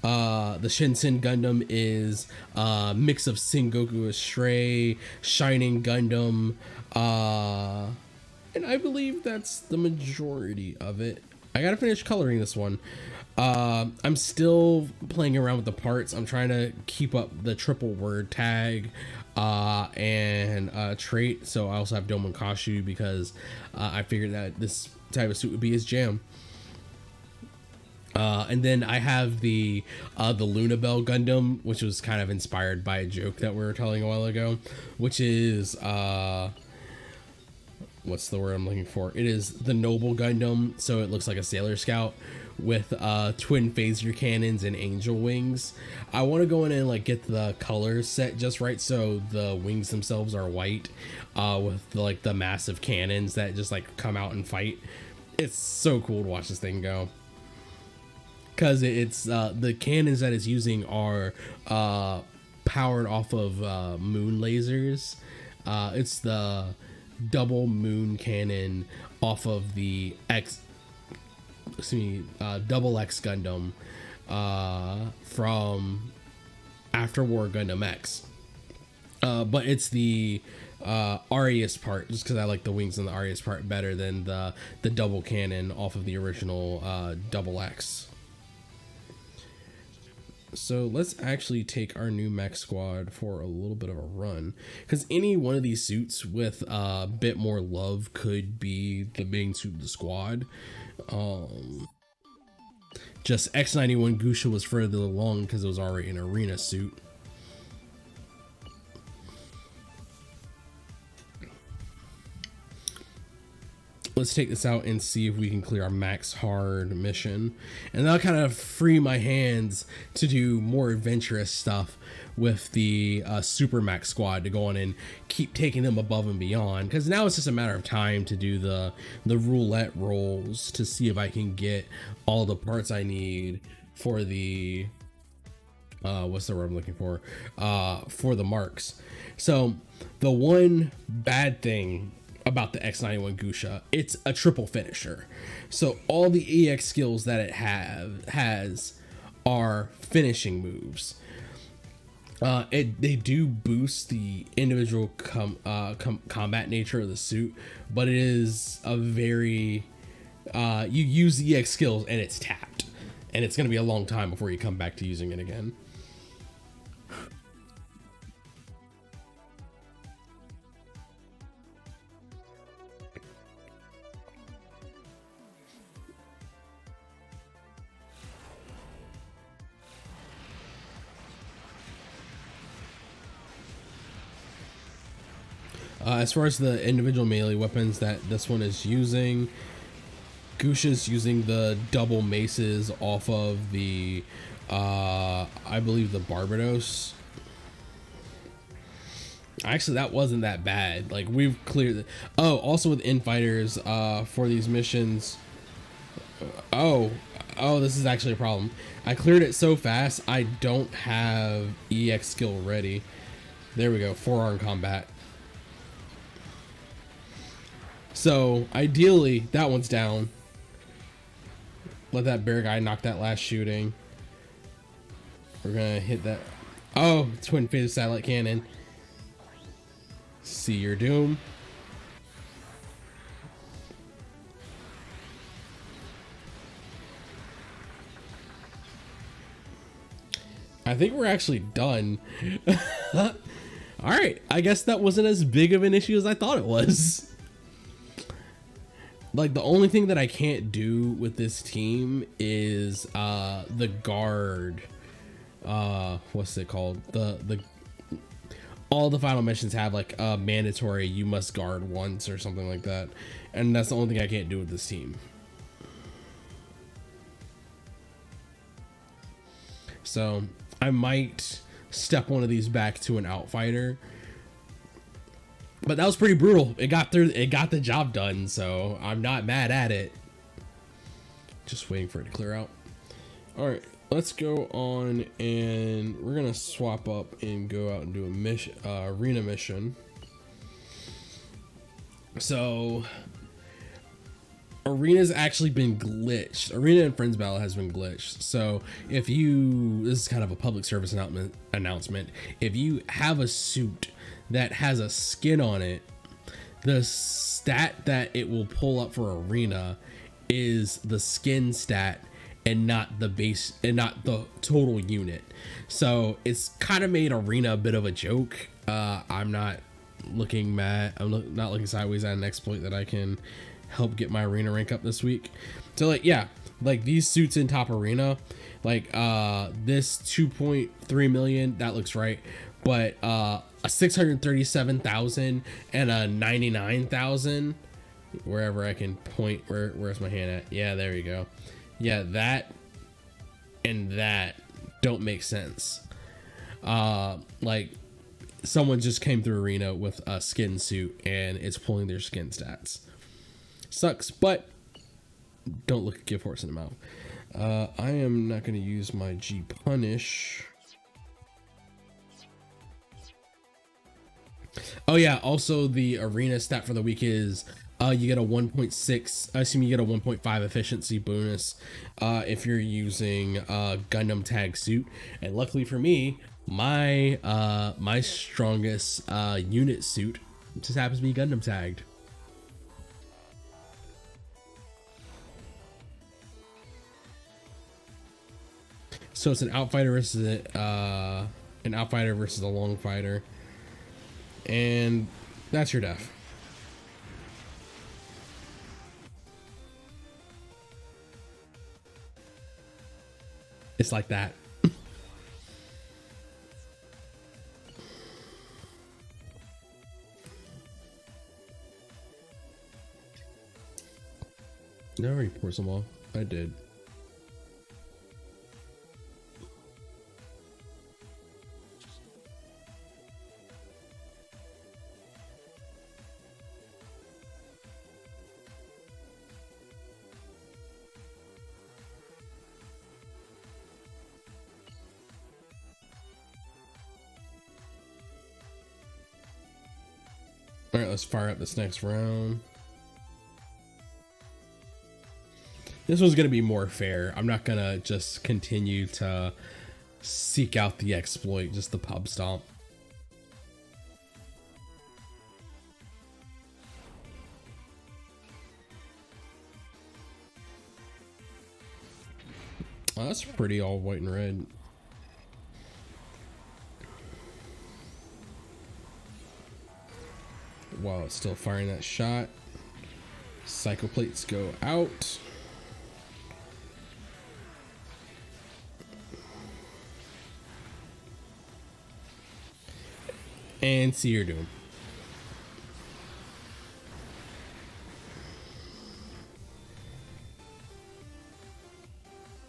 The Shinsen Gundam is a mix of Sengoku Astray, Shining Gundam, and I believe that's the majority of it. I gotta finish coloring this one. I'm still playing around with the parts. I'm trying to keep up the triple word tag and trait. So I also have Domon Kashu because I figured that this type of suit would be his jam. And then I have the Lunabelle Gundam, which was kind of inspired by a joke that we were telling a while ago, which is what's the word I'm looking for? It is the Noble Gundam, so it looks like a Sailor Scout with twin phaser cannons and angel wings. I want to go in and like get the colors set just right so the wings themselves are white with like the massive cannons that just like come out and fight. It's so cool to watch this thing go. Because it's the cannons that it's using are powered off of moon lasers. It's the double moon cannon off of the Double X Gundam from After War Gundam X. But it's the Arius part, just because I like the wings on the Arius part better than the double cannon off of the original Double X. So let's actually take our new mech squad for a little bit of a run, because any one of these suits with a bit more love could be the main suit of the squad. Just X91 Gusha was further along because it was already an arena suit. Let's take this out and see if we can clear our max hard mission, and that'll kind of free my hands to do more adventurous stuff with the super max squad, to go on and keep taking them above and beyond, because now it's just a matter of time to do the roulette rolls to see if I can get all the parts I need for the what's the word I'm looking for the marks. So the one bad thing about the X91 Gusha, it's a triple finisher, so all the EX skills that it has are finishing moves. They do boost the individual combat nature of the suit, but it is a very you use the EX skills and it's tapped, and it's going to be a long time before you come back to using it again. As far as the individual melee weapons that this one is using, Gusha's using the double maces off of the, I believe the Barbados. Actually, that wasn't that bad. Like, we've cleared. Also with infighters, for these missions. Oh, this is actually a problem. I cleared it so fast, I don't have EX skill ready. There we go, forearm combat. So ideally that one's down. Let that bear guy knock that last shooting. We're gonna hit that. Oh, twin phaser satellite cannon. See your doom. I think we're actually done. All right, I guess that wasn't as big of an issue as I thought it was. Like, the only thing that I can't do with this team is the guard. What's it called? All the final missions have like a mandatory you must guard once or something like that, and that's the only thing I can't do with this team. So I might step one of these back to an outfighter. But that was pretty brutal. It got the job done, so I'm not mad at it. Just waiting for it to clear out. All right, let's go on and we're gonna swap up and go out and do a mission, arena mission. So arena's actually been glitched. Arena and Friends Battle has been glitched. So if you, this is kind of a public service announcement. If you have a suit that has a skin on it, the stat that it will pull up for arena is the skin stat and not the base and not the total unit. So it's kind of made arena a bit of a joke. I'm not looking mad. I'm not looking sideways at an exploit that I can help get my arena rank up this week. So like, yeah, like these suits in top arena, like this 2.3 million, that looks right, but a 637,000 and a 99,000, wherever I can point, where's my hand at? Yeah, there you go. Yeah, that and that don't make sense. Like someone just came through arena with a skin suit and it's pulling their skin stats. Sucks, but don't look a gift horse in the mouth. I am not going to use my G punish. Oh yeah, also the arena stat for the week is you get a 1.6, I assume you get a 1.5 efficiency bonus if you're using Gundam tag suit. And luckily for me, my my strongest unit suit just happens to be Gundam tagged. So it's an outfighter versus a long fighter, and that's your death. It's like that. No, I already poured some off. I did. All right, let's fire up this next round. This one's gonna be more fair. I'm not gonna just continue to seek out the exploit, just the pub stomp. Oh, that's pretty all white and red. While it's still firing that shot, cycle plates go out. And see your doom.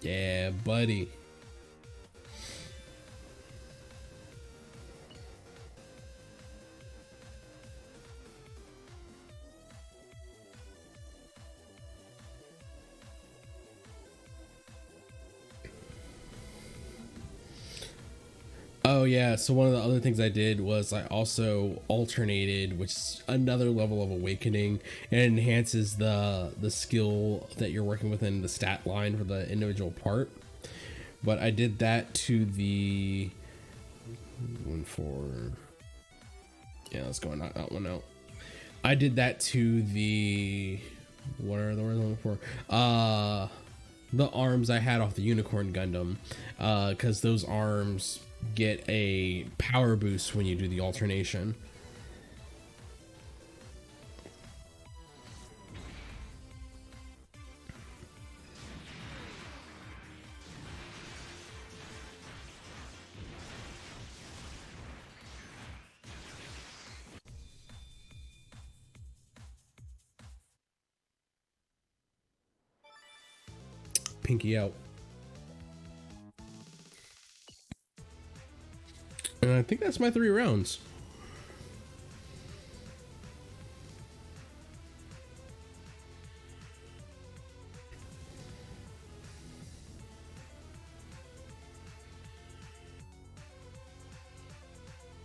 Yeah, buddy. Oh yeah, so one of the other things I did was I also alternated, which is another level of awakening. It enhances the skill that you're working with in the stat line for the individual part. But I did that to the yeah, let's go and knock that one out. I did that to the, what are the words I'm looking for? The arms I had off the Unicorn Gundam, because those arms get a power boost when you do the alternation. Pinky out. And I think that's my 3 rounds.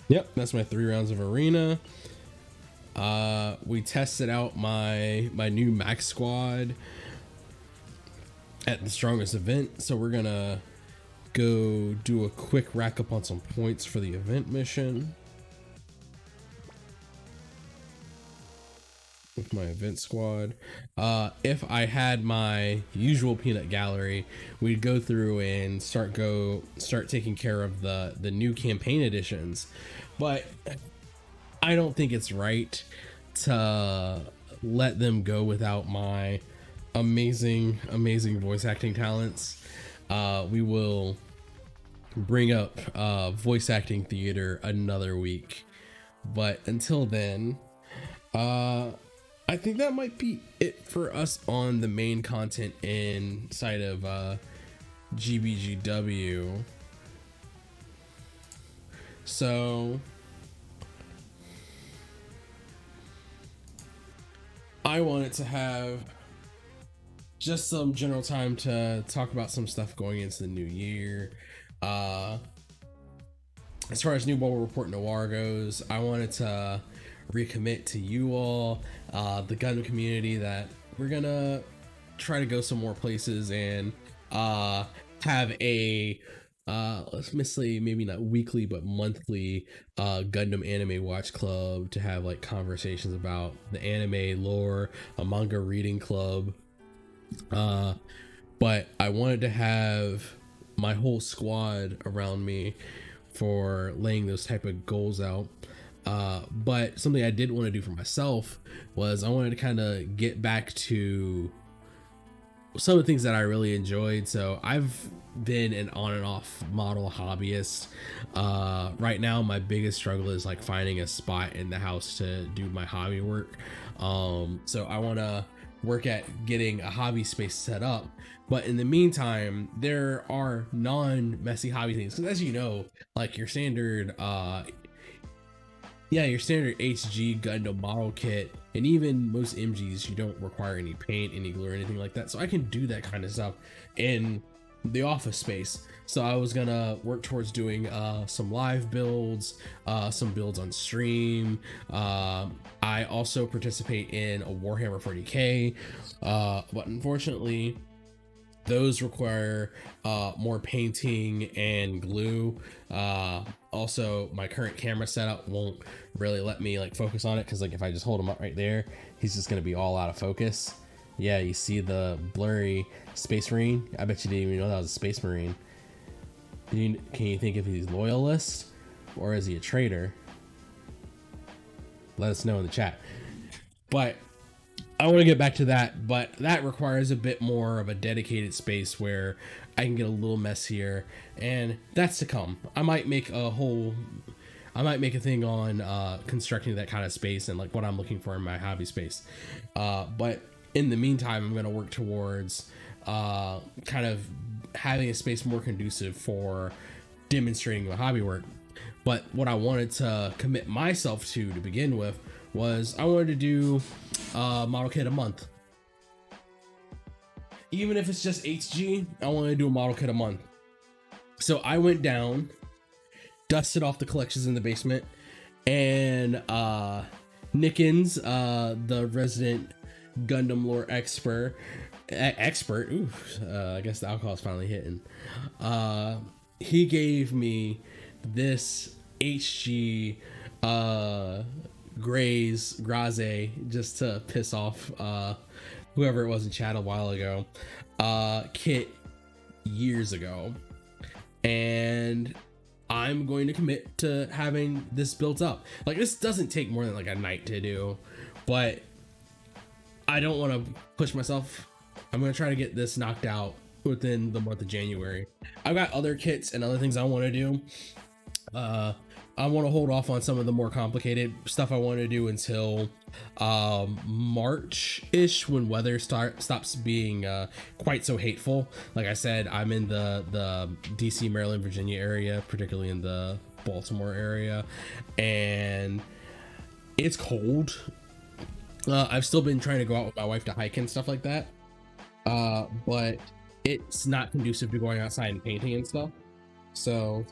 Yep, that's my 3 rounds of arena. We tested out my new max squad at the strongest event, so we're gonna go do a quick rack up on some points for the event mission with my event squad. If I had my usual peanut gallery, we'd go through and start taking care of the new campaign editions, but I don't think it's right to let them go without my amazing voice acting talents. We will bring up voice acting theater another week, but until then, I think that might be it for us on the main content inside of GBGW. So I wanted to have just some general time to talk about some stuff going into the new year. As far as New Ball Report Noir goes, I wanted to recommit to you all, the Gundam community, that we're gonna try to go some more places and have a let's say maybe not weekly but monthly Gundam anime watch club, to have like conversations about the anime lore, a manga reading club. But I wanted to have my whole squad around me for laying those type of goals out. But something I did want to do for myself was I wanted to kind of get back to some of the things that I really enjoyed. So I've been an on and off model hobbyist. Right now my biggest struggle is like finding a spot in the house to do my hobby work. So I want to work at getting a hobby space set up, but in the meantime there are non-messy hobby things, because as you know, like your standard your standard HG Gundam model kit, and even most MGs, you don't require any paint, any glue, or anything like that. So I can do that kind of stuff in the office space. So I was gonna work towards doing some live builds, some builds on stream. I also participate in a Warhammer 40k, but unfortunately those require more painting and glue. Also, my current camera setup won't really let me like focus on it, because like if I just hold him up right there, he's just gonna be all out of focus. Yeah, you see the blurry Space Marine? I bet you didn't even know that was a Space Marine. Can you think if he's loyalist or is he a traitor? Let us know in the chat. But I want to get back to that, but that requires a bit more of a dedicated space where I can get a little messier, and that's to come. I might make a thing on constructing that kind of space and like what I'm looking for in my hobby space. But in the meantime, I'm going to work towards kind of having a space more conducive for demonstrating my hobby work. But what I wanted to commit myself to begin with was I wanted to do model kit a month. Even if it's just HG, I want to do a model kit a month. So I went down, dusted off the collections in the basement, and Nickens, the resident Gundam lore expert, I guess the alcohol's finally hitting. He gave me this HG Graze just to piss off whoever it was in chat a while ago, kit years ago, and I'm going to commit to having this built up. Like, this doesn't take more than like a night to do, but I don't want to push myself. I'm going to try to get this knocked out within the month of January. I've got other kits and other things I want to do. I want to hold off on some of the more complicated stuff I want to do until March-ish, when weather stops being quite so hateful. Like I said, I'm in the DC, Maryland, Virginia area, particularly in the Baltimore area, and it's cold. I've still been trying to go out with my wife to hike and stuff like that, but it's not conducive to going outside and painting and stuff. So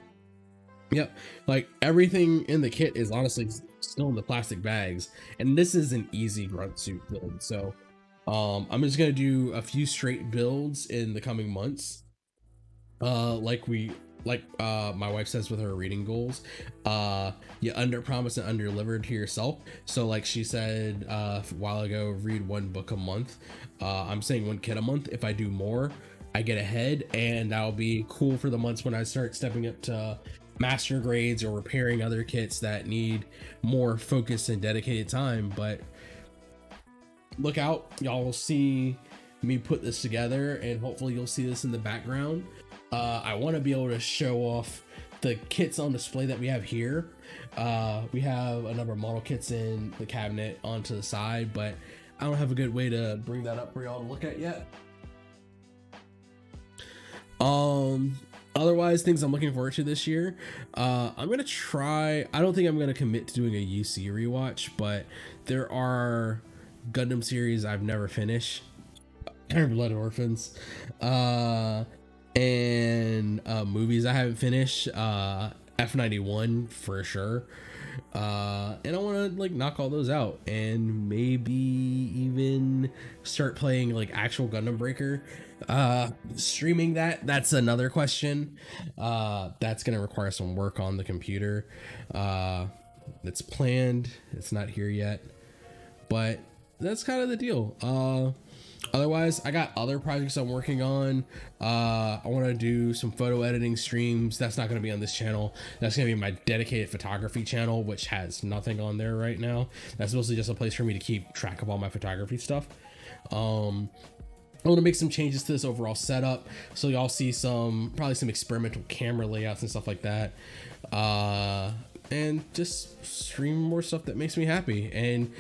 Yep, like everything in the kit is honestly still in the plastic bags, and this is an easy grunt suit build. So, I'm just gonna do a few straight builds in the coming months. Like my wife says with her reading goals, you under promise and under deliver to yourself. So like she said a while ago, read one book a month. I'm saying one kit a month. If I do more, I get ahead, and that'll be cool for the months when I start stepping up to master grades or repairing other kits that need more focus and dedicated time. But look out, y'all will see me put this together, and hopefully you'll see this in the background. I want to be able to show off the kits on display that we have here. We have a number of model kits in the cabinet onto the side, but I don't have a good way to bring that up for y'all to look at yet. Otherwise, things I'm looking forward to this year, I'm gonna try. I don't think I'm gonna commit to doing a UC rewatch, but there are Gundam series I've never finished. Blood Orphans, and movies I haven't finished. F91 for sure. And I want to like knock all those out, and maybe even start playing like actual Gundam Breaker. Streaming that's another question. That's gonna require some work on the computer. It's planned, it's not here yet, but that's kind of the deal. Otherwise, I got other projects I'm working on. I want to do some photo editing streams. That's not going to be on this channel. That's going to be my dedicated photography channel, which has nothing on there right now. That's mostly just a place for me to keep track of all my photography stuff. I want to make some changes to this overall setup, so y'all see probably some experimental camera layouts and stuff like that. And just stream more stuff that makes me happy, and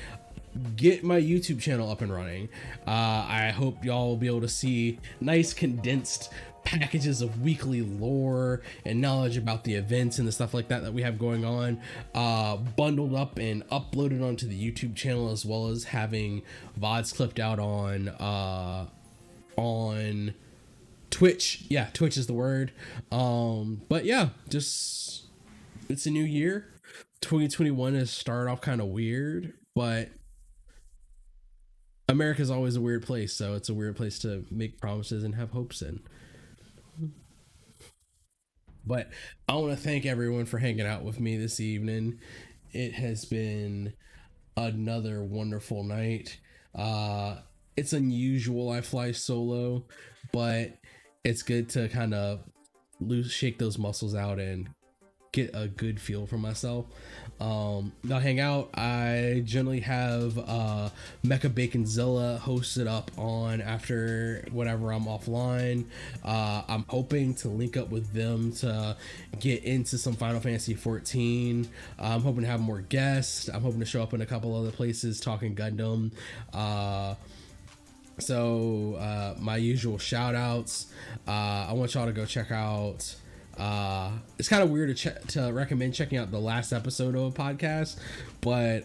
get my YouTube channel up and running. I hope y'all will be able to see nice condensed packages of weekly lore and knowledge about the events and the stuff like that we have going on, bundled up and uploaded onto the YouTube channel, as well as having VODs clipped out on Twitch. Yeah, Twitch is the word. But yeah, just it's a new year. 2021 has started off kind of weird, but America's always a weird place, so it's a weird place to make promises and have hopes in. But I want to thank everyone for hanging out with me this evening. It has been another wonderful night. It's unusual I fly solo, but it's good to kind of shake those muscles out and get a good feel for myself. I'll hang out. I generally have Mecha Baconzilla hosted up on after whenever I'm offline. I'm hoping to link up with them to get into some Final Fantasy 14. I'm hoping to have more guests. I'm hoping to show up in a couple other places talking Gundam. So my usual shout outs. I want y'all to go check out, it's kind of weird to recommend checking out the last episode of a podcast, but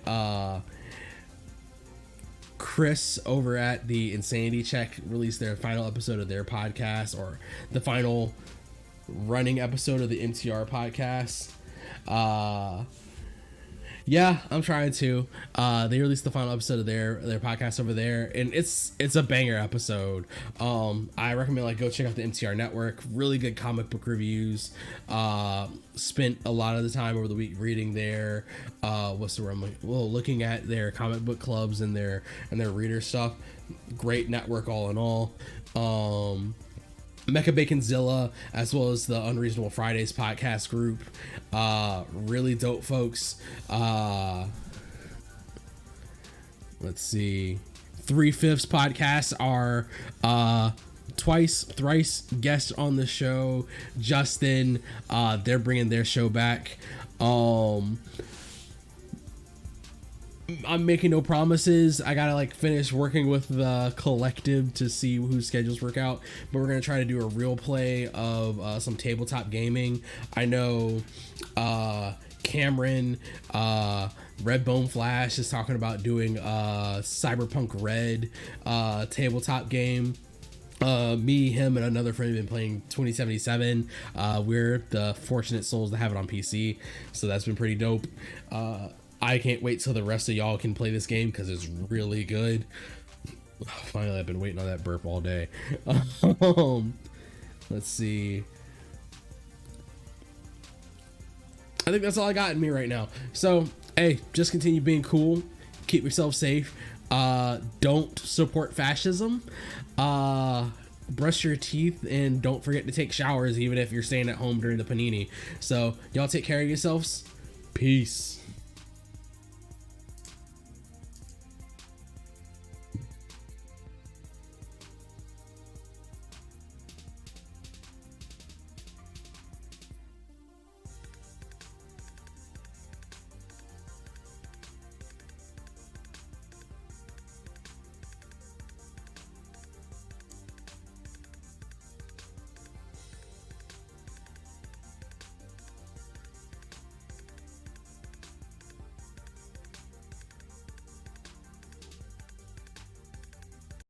Chris over at the Insanity Check released their final episode of their podcast, or the final running episode of the MTR podcast. Yeah, I'm trying to. They released the final episode of their podcast over there, and it's a banger episode. I recommend like go check out the MTR network. Really good comic book reviews. Spent a lot of the time over the week reading their looking at their comic book clubs and their reader stuff. Great network all in all. Mecha Baconzilla, as well as the Unreasonable Fridays podcast group. Really dope folks. Let's see. 3/5 podcasts are thrice guests on the show. Justin, they're bringing their show back. I'm making no promises. I gotta like finish working with the collective to see whose schedules work out, but we're gonna try to do a real play of some tabletop gaming. I know Cameron, Redbone Flash is talking about doing Cyberpunk Red tabletop game. Me, him, and another friend have been playing 2077. We're the fortunate souls to have it on PC, so that's been pretty dope. I can't wait till the rest of y'all can play this game because it's really good. Finally, I've been waiting on that burp all day. Let's see. I think that's all I got in me right now. So, hey, just continue being cool. Keep yourself safe. Don't support fascism. Brush your teeth and don't forget to take showers even if you're staying at home during the panini. So, y'all take care of yourselves. Peace.